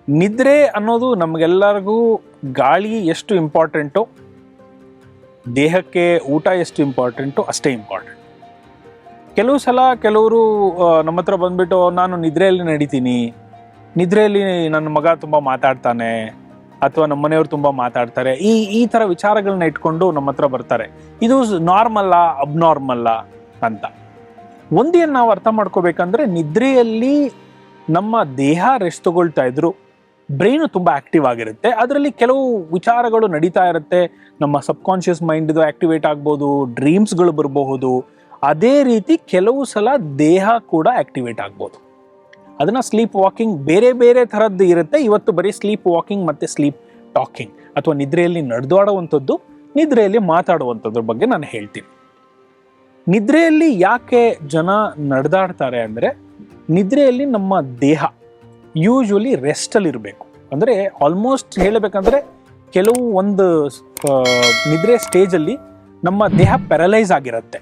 ನಿದ್ರೆ ಅನ್ನೋದು ನಮಗೆಲ್ಲರಿಗೂ ಗಾಳಿ ಎಷ್ಟು ಇಂಪಾರ್ಟೆಂಟೋ, ದೇಹಕ್ಕೆ ಊಟ ಎಷ್ಟು ಇಂಪಾರ್ಟೆಂಟೋ ಅಷ್ಟೇ ಇಂಪಾರ್ಟೆಂಟ್. ಕೆಲವು ಸಲ ಕೆಲವರು ನಮ್ಮ ಹತ್ರ ಬಂದ್ಬಿಟ್ಟು ನಾನು ನಿದ್ರೆಯಲ್ಲಿ ನಡಿತೀನಿ, ನಿದ್ರೆಯಲ್ಲಿ ನನ್ನ ಮಗ ತುಂಬ ಮಾತಾಡ್ತಾನೆ ಅಥವಾ ನಮ್ಮ ಮನೆಯವರು ತುಂಬ ಮಾತಾಡ್ತಾರೆ, ಈ ಥರ ವಿಚಾರಗಳನ್ನ ಇಟ್ಕೊಂಡು ನಮ್ಮ ಹತ್ರ ಬರ್ತಾರೆ. ಇದು ನಾರ್ಮಲ್ಲ ಅಬ್ನಾರ್ಮಲ್ಲ ಅಂತ. ಒಂದೇನು ನಾವು ಅರ್ಥ ಮಾಡ್ಕೋಬೇಕಂದ್ರೆ, ನಿದ್ರೆಯಲ್ಲಿ ನಮ್ಮ ದೇಹ ರೆಸ್ಟ್ ತಗೊಳ್ತಾ ಇದ್ರು ಬ್ರೈನು ತುಂಬ ಆಕ್ಟಿವ್ ಆಗಿರುತ್ತೆ. ಅದರಲ್ಲಿ ಕೆಲವು ವಿಚಾರಗಳು ನಡೀತಾ ಇರುತ್ತೆ. ನಮ್ಮ ಸಬ್ಕಾನ್ಷಿಯಸ್ ಮೈಂಡ್ದು ಆಕ್ಟಿವೇಟ್ ಆಗ್ಬೋದು, ಡ್ರೀಮ್ಸ್ಗಳು ಬರಬಹುದು. ಅದೇ ರೀತಿ ಕೆಲವು ಸಲ ದೇಹ ಕೂಡ ಆಕ್ಟಿವೇಟ್ ಆಗ್ಬೋದು. ಅದನ್ನ ಸ್ಲೀಪ್ ವಾಕಿಂಗ್ ಬೇರೆ ಬೇರೆ ಥರದ್ದು ಇರುತ್ತೆ. ಇವತ್ತು ಬರೀ ಸ್ಲೀಪ್ ವಾಕಿಂಗ್ ಮತ್ತು ಸ್ಲೀಪ್ ಟಾಕಿಂಗ್ ಅಥವಾ ನಿದ್ರೆಯಲ್ಲಿ ನಡೆದಾಡುವಂಥದ್ದು, ನಿದ್ರೆಯಲ್ಲಿ ಮಾತಾಡುವಂಥದ್ರ ಬಗ್ಗೆ ನಾನು ಹೇಳ್ತೀನಿ. ನಿದ್ರೆಯಲ್ಲಿ ಯಾಕೆ ಜನ ನಡೆದಾಡ್ತಾರೆ ಅಂದರೆ, ನಿದ್ರೆಯಲ್ಲಿ ನಮ್ಮ ದೇಹ ಯೂಶ್ವಲಿ ರೆಸ್ಟಲ್ಲಿ ಇರಬೇಕು. ಅಂದರೆ ಆಲ್ಮೋಸ್ಟ್ ಹೇಳಬೇಕಂದ್ರೆ ಕೆಲವು ಒಂದು ನಿದ್ರೆ ಸ್ಟೇಜಲ್ಲಿ ನಮ್ಮ ದೇಹ ಪ್ಯಾರಲೈಸ್ ಆಗಿರುತ್ತೆ.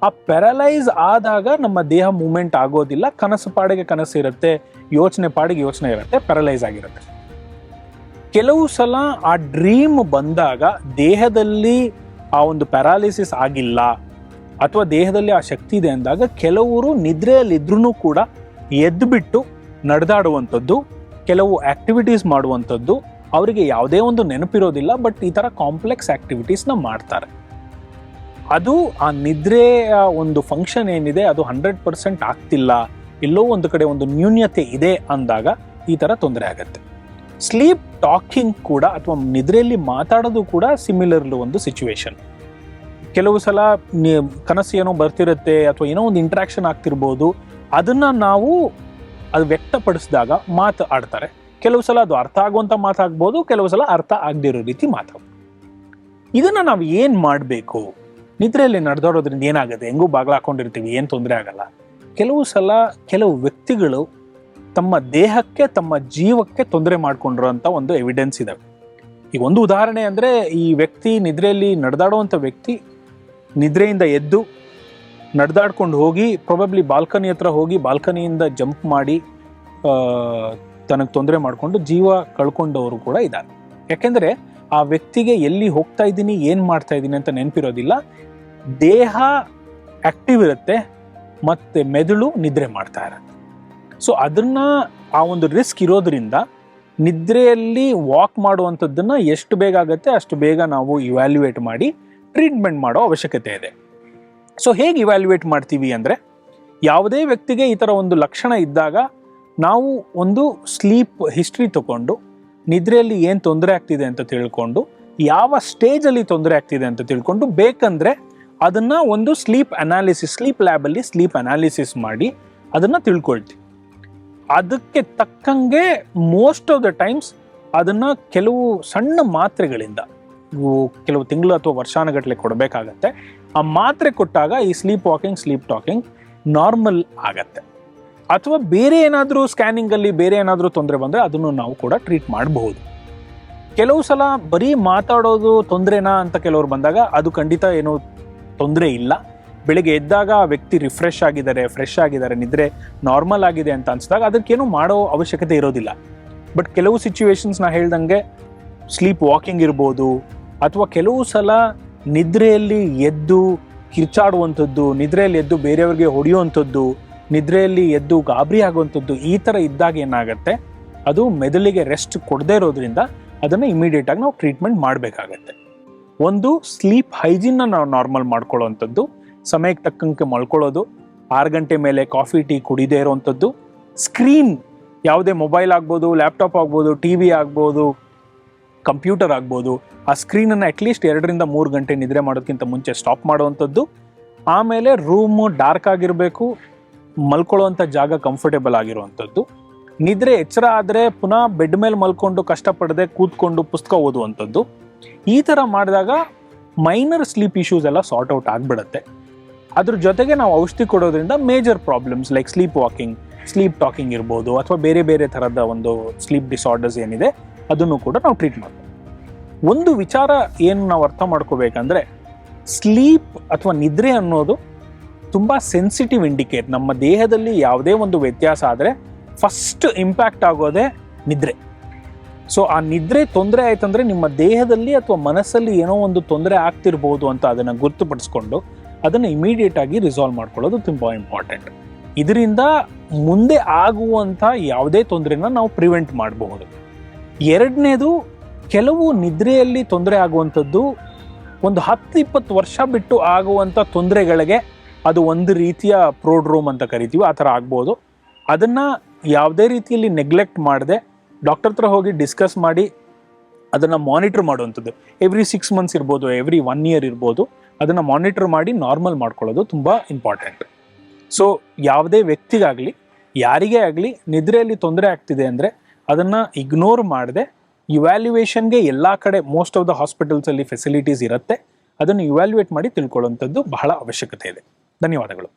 ಆ ಪ್ಯಾರಲೈಸ್ ಆದಾಗ ನಮ್ಮ ದೇಹ ಮೂವ್ಮೆಂಟ್ ಆಗೋದಿಲ್ಲ, ಕನಸು ಪಾಡಿಗೆ ಕನಸು ಇರುತ್ತೆ, ಯೋಚನೆ ಪಾಡಿಗೆ ಯೋಚನೆ ಇರುತ್ತೆ, ಪ್ಯಾರಲೈಸ್ ಆಗಿರುತ್ತೆ. ಕೆಲವು ಸಲ ಆ ಡ್ರೀಮ್ ಬಂದಾಗ ದೇಹದಲ್ಲಿ ಆ ಒಂದು ಪ್ಯಾರಾಲಿಸಿಸ್ ಆಗಿಲ್ಲ ಅಥವಾ ದೇಹದಲ್ಲಿ ಆ ಶಕ್ತಿ ಇದೆ ಅಂದಾಗ ಕೆಲವರು ನಿದ್ರೆಯಲ್ಲಿದ್ರೂ ಕೂಡ ಎದ್ದುಬಿಟ್ಟು ನಡೆದಾಡುವಂಥದ್ದು, ಕೆಲವು ಆಕ್ಟಿವಿಟೀಸ್ ಮಾಡುವಂಥದ್ದು. ಅವರಿಗೆ ಯಾವುದೇ ಒಂದು ನೆನಪಿರೋದಿಲ್ಲ, ಬಟ್ ಈ ಥರ ಕಾಂಪ್ಲೆಕ್ಸ್ ಆಕ್ಟಿವಿಟೀಸ್ನ ಮಾಡ್ತಾರೆ. ಅದು ಆ ನಿದ್ರೆಯ ಒಂದು ಫಂಕ್ಷನ್ ಏನಿದೆ ಅದು 100% ಆಗ್ತಿಲ್ಲ, ಎಲ್ಲೋ ಒಂದು ಕಡೆ ಒಂದು ನ್ಯೂನ್ಯತೆ ಇದೆ ಅಂದಾಗ ಈ ಥರ ತೊಂದರೆ ಆಗುತ್ತೆ. ಸ್ಲೀಪ್ ಟಾಕಿಂಗ್ ಕೂಡ ಅಥವಾ ನಿದ್ರೆಯಲ್ಲಿ ಮಾತಾಡೋದು ಕೂಡ ಸಿಮಿಲರ್ಲಿ ಒಂದು ಸಿಚುವೇಶನ್. ಕೆಲವು ಸಲ ಕನಸು ಏನೋ ಬರ್ತಿರುತ್ತೆ ಅಥವಾ ಏನೋ ಒಂದು ಇಂಟ್ರಾಕ್ಷನ್ ಆಗ್ತಿರ್ಬೋದು, ಅದನ್ನು ನಾವು ಅದು ವ್ಯಕ್ತಪಡಿಸಿದಾಗ ಮಾತು ಆಡ್ತಾರೆ. ಕೆಲವು ಸಲ ಅದು ಅರ್ಥ ಆಗುವಂಥ ಮಾತಾಗ್ಬೋದು, ಕೆಲವು ಸಲ ಅರ್ಥ ಆಗದಿರೋ ರೀತಿ ಮಾತಾಡ್ಬೋದು. ಇದನ್ನು ನಾವು ಏನು ಮಾಡಬೇಕು? ನಿದ್ರೆಯಲ್ಲಿ ನಡೆದಾಡೋದ್ರಿಂದ ಏನಾಗುತ್ತೆ? ಹೆಂಗೂ ಬಾಗಿಲು ಹಾಕೊಂಡಿರ್ತೀವಿ, ಏನು ತೊಂದರೆ ಆಗಲ್ಲ. ಕೆಲವು ಸಲ ಕೆಲವು ವ್ಯಕ್ತಿಗಳು ತಮ್ಮ ದೇಹಕ್ಕೆ ತಮ್ಮ ಜೀವಕ್ಕೆ ತೊಂದರೆ ಮಾಡ್ಕೊಂಡಿರೋಂಥ ಒಂದು ಎವಿಡೆನ್ಸ್ ಇದಾವೆ. ಈಗ ಒಂದು ಉದಾಹರಣೆ ಅಂದರೆ, ಈ ವ್ಯಕ್ತಿ ನಿದ್ರೆಯಲ್ಲಿ ನಡೆದಾಡುವಂಥ ವ್ಯಕ್ತಿ ನಿದ್ರೆಯಿಂದ ಎದ್ದು ನಡೆದಾಡ್ಕೊಂಡು ಹೋಗಿ ಪ್ರೊಬಬ್ಲಿ ಬಾಲ್ಕನಿ ಹತ್ರ ಹೋಗಿ ಬಾಲ್ಕನಿಯಿಂದ ಜಂಪ್ ಮಾಡಿ ತನಗೆ ತೊಂದರೆ ಮಾಡಿಕೊಂಡು ಜೀವ ಕಳ್ಕೊಂಡವರು ಕೂಡ ಇದ್ದಾರೆ. ಯಾಕೆಂದರೆ ಆ ವ್ಯಕ್ತಿಗೆ ಎಲ್ಲಿ ಹೋಗ್ತಾ ಇದ್ದೀನಿ, ಏನು ಮಾಡ್ತಾ ಇದ್ದೀನಿ ಅಂತ ನೆನಪಿರೋದಿಲ್ಲ. ದೇಹ ಆಕ್ಟಿವ್ ಇರುತ್ತೆ ಮತ್ತು ಮೆದುಳು ನಿದ್ರೆ ಮಾಡ್ತಾ ಇರುತ್ತೆ. ಸೊ ಅದನ್ನು ಆ ಒಂದು ರಿಸ್ಕ್ ಇರೋದ್ರಿಂದ ನಿದ್ರೆಯಲ್ಲಿ ವಾಕ್ ಮಾಡುವಂಥದ್ದನ್ನು ಎಷ್ಟು ಬೇಗ ಆಗುತ್ತೆ ಅಷ್ಟು ಬೇಗ ನಾವು ಇವ್ಯಾಲ್ಯೂಯೇಟ್ ಮಾಡಿ ಟ್ರೀಟ್ಮೆಂಟ್ ಮಾಡೋ ಅವಶ್ಯಕತೆ ಇದೆ. ಸೊ ಹೇಗೆ ಇವ್ಯಾಲ್ಯೂಯೇಟ್ ಮಾಡ್ತೀವಿ ಅಂದರೆ, ಯಾವುದೇ ವ್ಯಕ್ತಿಗೆ ಈ ಥರ ಒಂದು ಲಕ್ಷಣ ಇದ್ದಾಗ ನಾವು ಒಂದು ಸ್ಲೀಪ್ ಹಿಸ್ಟ್ರಿ ತಗೊಂಡು ನಿದ್ರೆಯಲ್ಲಿ ಏನು ತೊಂದರೆ ಆಗ್ತಿದೆ ಅಂತ ತಿಳ್ಕೊಂಡು, ಯಾವ ಸ್ಟೇಜಲ್ಲಿ ತೊಂದರೆ ಆಗ್ತಿದೆ ಅಂತ ತಿಳ್ಕೊಂಡು, ಬೇಕಂದರೆ ಅದನ್ನು ಒಂದು ಸ್ಲೀಪ್ ಅನಾಲಿಸಿಸ್, ಸ್ಲೀಪ್ ಲ್ಯಾಬಲ್ಲಿ ಸ್ಲೀಪ್ ಅನಾಲಿಸಿಸ್ ಮಾಡಿ ಅದನ್ನು ತಿಳ್ಕೊಳ್ತೀವಿ. ಅದಕ್ಕೆ ತಕ್ಕಂಗೆ ಮೋಸ್ಟ್ ಆಫ್ ದ ಟೈಮ್ಸ್ ಅದನ್ನು ಕೆಲವು ಸಣ್ಣ ಮಾತ್ರೆಗಳಿಂದ ಕೆಲವು ತಿಂಗಳು ಅಥವಾ ವರ್ಷಾನುಗಟ್ಟಲೆ ಕೊಡಬೇಕಾಗತ್ತೆ. ಆ ಮಾತ್ರೆ ಕೊಟ್ಟಾಗ ಈ sleep walking, sleep talking normal ಆಗತ್ತೆ. ಅಥವಾ ಬೇರೆ ಏನಾದರೂ ಸ್ಕ್ಯಾನಿಂಗಲ್ಲಿ ಬೇರೆ ಏನಾದರೂ ತೊಂದರೆ ಬಂದರೆ ಅದನ್ನು ನಾವು ಕೂಡ ಟ್ರೀಟ್ ಮಾಡಬಹುದು. ಕೆಲವು ಸಲ ಬರೀ ಮಾತಾಡೋದು ತೊಂದರೆನಾ ಅಂತ ಕೆಲವರು ಬಂದಾಗ ಅದು ಖಂಡಿತ ಏನೂ ತೊಂದರೆ ಇಲ್ಲ. ಬೆಳಿಗ್ಗೆ ಎದ್ದಾಗ ಆ ವ್ಯಕ್ತಿ ರಿಫ್ರೆಶ್ ಆಗಿದ್ದಾರೆ, ಫ್ರೆಶ್ ಆಗಿದ್ದಾರೆ, ನಿದ್ರೆ ನಾರ್ಮಲ್ ಆಗಿದೆ ಅಂತ ಅನಿಸಿದಾಗ ಅದಕ್ಕೇನು ಮಾಡೋ ಅವಶ್ಯಕತೆ ಇರೋದಿಲ್ಲ. ಬಟ್ ಕೆಲವು ಸಿಚುವೇಶನ್ಸ್ ನಾ ಹೇಳ್ದಂಗೆ ಸ್ಲೀಪ್ ವಾಕಿಂಗ್ ಇರ್ಬೋದು, ಅಥವಾ ಕೆಲವು ಸಲ ನಿದ್ರೆಯಲ್ಲಿ ಎದ್ದು ಕಿರ್ಚಾಡುವಂಥದ್ದು, ನಿದ್ರೆಯಲ್ಲಿ ಎದ್ದು ಬೇರೆಯವ್ರಿಗೆ ಹೊಡೆಯುವಂಥದ್ದು, ನಿದ್ರೆಯಲ್ಲಿ ಎದ್ದು ಗಾಬರಿ ಆಗುವಂಥದ್ದು, ಈ ಥರ ಇದ್ದಾಗ ಏನಾಗುತ್ತೆ, ಅದು ಮೆದುಳಿಗೆ ರೆಸ್ಟ್ ಕೊಡದೇ ಇರೋದ್ರಿಂದ ಅದನ್ನು ಇಮಿಡಿಯೇಟಾಗಿ ನಾವು ಟ್ರೀಟ್ಮೆಂಟ್ ಮಾಡಬೇಕಾಗತ್ತೆ. ಒಂದು ಸ್ಲೀಪ್ ಹೈಜೀನ್ನ ನಾವು ನಾರ್ಮಲ್ ಮಾಡ್ಕೊಳ್ಳೋವಂಥದ್ದು, ಸಮಯಕ್ಕೆ ತಕ್ಕಂಗೆ ಮಲ್ಕೊಳ್ಳೋದು, 6 ಗಂಟೆ ಮೇಲೆ ಕಾಫಿ ಟೀ ಕುಡಿದೇ ಇರೋವಂಥದ್ದು, ಸ್ಕ್ರೀನ್ ಯಾವುದೇ ಮೊಬೈಲ್ ಆಗ್ಬೋದು, ಲ್ಯಾಪ್ಟಾಪ್ ಆಗ್ಬೋದು, ಟಿ ವಿ ಆಗ್ಬೋದು, ಕಂಪ್ಯೂಟರ್ ಆಗ್ಬೋದು, ಆ ಸ್ಕ್ರೀನನ್ನು ಅಟ್ಲೀಸ್ಟ್ 2 ರಿಂದ 3 ಗಂಟೆ ನಿದ್ರೆ ಮಾಡೋದಕ್ಕಿಂತ ಮುಂಚೆ ಸ್ಟಾಪ್ ಮಾಡುವಂಥದ್ದು. ಆಮೇಲೆ ರೂಮು ಡಾರ್ಕ್ ಆಗಿರಬೇಕು, ಮಲ್ಕೊಳ್ಳೋವಂಥ ಜಾಗ ಕಂಫರ್ಟೇಬಲ್ ಆಗಿರುವಂಥದ್ದು. ನಿದ್ರೆ ಎಚ್ಚರ ಆದರೆ ಪುನಃ ಬೆಡ್ ಮೇಲೆ ಮಲ್ಕೊಂಡು ಕಷ್ಟಪಡದೆ ಕೂತ್ಕೊಂಡು ಪುಸ್ತಕ ಓದುವಂಥದ್ದು. ಈ ಥರ ಮಾಡಿದಾಗ ಮೈನರ್ ಸ್ಲೀಪ್ ಇಶ್ಯೂಸ್ ಎಲ್ಲ ಸಾರ್ಟ್ ಔಟ್ ಆಗಿಬಿಡುತ್ತೆ. ಅದ್ರ ಜೊತೆಗೆ ನಾವು ಔಷಧಿ ಕೊಡೋದ್ರಿಂದ major problems like sleep walking, sleep talking ಇರ್ಬೋದು, ಅಥವಾ ಬೇರೆ ಬೇರೆ ಥರದ ಒಂದು ಸ್ಲೀಪ್ ಡಿಸಾರ್ಡರ್ಸ್ ಏನಿದೆ ಅದನ್ನು ಕೂಡ ನಾವು ಟ್ರೀಟ್ ಮಾಡ್ತೀವಿ. ಒಂದು ವಿಚಾರ ಏನು ನಾವು ಅರ್ಥ ಮಾಡ್ಕೋಬೇಕಂದ್ರೆ, ಸ್ಲೀಪ್ ಅಥವಾ ನಿದ್ರೆ ಅನ್ನೋದು ತುಂಬ ಸೆನ್ಸಿಟಿವ್ ಇಂಡಿಕೇಟ್. ನಮ್ಮ ದೇಹದಲ್ಲಿ ಯಾವುದೇ ಒಂದು ವ್ಯತ್ಯಾಸ ಆದರೆ ಫಸ್ಟ್ ಇಂಪ್ಯಾಕ್ಟ್ ಆಗೋದೇ ನಿದ್ರೆ. ಸೊ ಆ ನಿದ್ರೆ ತೊಂದರೆ ಆಯ್ತಂದ್ರೆ ನಿಮ್ಮ ದೇಹದಲ್ಲಿ ಅಥವಾ ಮನಸ್ಸಲ್ಲಿ ಏನೋ ಒಂದು ತೊಂದರೆ ಆಗ್ತಿರ್ಬೋದು ಅಂತ ಅದನ್ನು ಗುರುತುಪಡಿಸ್ಕೊಂಡು ಅದನ್ನು ಇಮಿಡಿಯೇಟ್ ಆಗಿ ರಿಸಾಲ್ವ್ ಮಾಡ್ಕೊಳ್ಳೋದು ತುಂಬ ಇಂಪಾರ್ಟೆಂಟ್. ಇದರಿಂದ ಮುಂದೆ ಆಗುವಂಥ ಯಾವುದೇ ತೊಂದರೆನ ನಾವು ಪ್ರಿವೆಂಟ್ ಮಾಡಬಹುದು. ಎರಡನೇದು, ಕೆಲವು ನಿದ್ರೆಯಲ್ಲಿ ತೊಂದರೆ ಆಗುವಂಥದ್ದು ಒಂದು 10-20 ವರ್ಷ ಬಿಟ್ಟು ಆಗುವಂಥ ತೊಂದರೆಗಳಿಗೆ ಅದು ಒಂದು ರೀತಿಯ ಪ್ರೋಡ್ರೋಮ್ ಅಂತ ಕರಿತೀವಿ, ಆ ಥರ ಆಗ್ಬೋದು. ಅದನ್ನು ಯಾವುದೇ ರೀತಿಯಲ್ಲಿ ನೆಗ್ಲೆಕ್ಟ್ ಮಾಡದೆ ಡಾಕ್ಟರ್ ಹತ್ರ ಹೋಗಿ ಡಿಸ್ಕಸ್ ಮಾಡಿ ಅದನ್ನು ಮಾನಿಟರ್ ಮಾಡುವಂಥದ್ದು. ಎವ್ರಿ 6 ಮಂತ್ಸ್ ಇರ್ಬೋದು, ಎವ್ರಿ 1 ಇಯರ್ ಇರ್ಬೋದು, ಅದನ್ನು ಮಾನಿಟರ್ ಮಾಡಿ ನಾರ್ಮಲ್ ಮಾಡ್ಕೊಳ್ಳೋದು ತುಂಬ ಇಂಪಾರ್ಟೆಂಟ್. ಸೊ ಯಾವುದೇ ವ್ಯಕ್ತಿಗಾಗಲಿ ಯಾರಿಗೇ ಆಗಲಿ ನಿದ್ರೆಯಲ್ಲಿ ತೊಂದರೆ ಆಗ್ತಿದೆ ಅಂದರೆ ಅದನ್ನು ಇಗ್ನೋರ್ ಮಾಡದೆ ಇವ್ಯಾಲ್ಯುಯೇಷನ್ಗೆ ಎಲ್ಲ ಕಡೆ ಮೋಸ್ಟ್ ಆಫ್ ದ ಹಾಸ್ಪಿಟಲ್ಸಲ್ಲಿ ಫೆಸಿಲಿಟೀಸ್ ಇರುತ್ತೆ. ಅದನ್ನು ಇವ್ಯಾಲ್ಯುಯೇಟ್ ಮಾಡಿ ತಿಳ್ಕೊಳ್ಳುವಂಥದ್ದು ಬಹಳ ಅವಶ್ಯಕತೆ ಇದೆ. ಧನ್ಯವಾದಗಳು.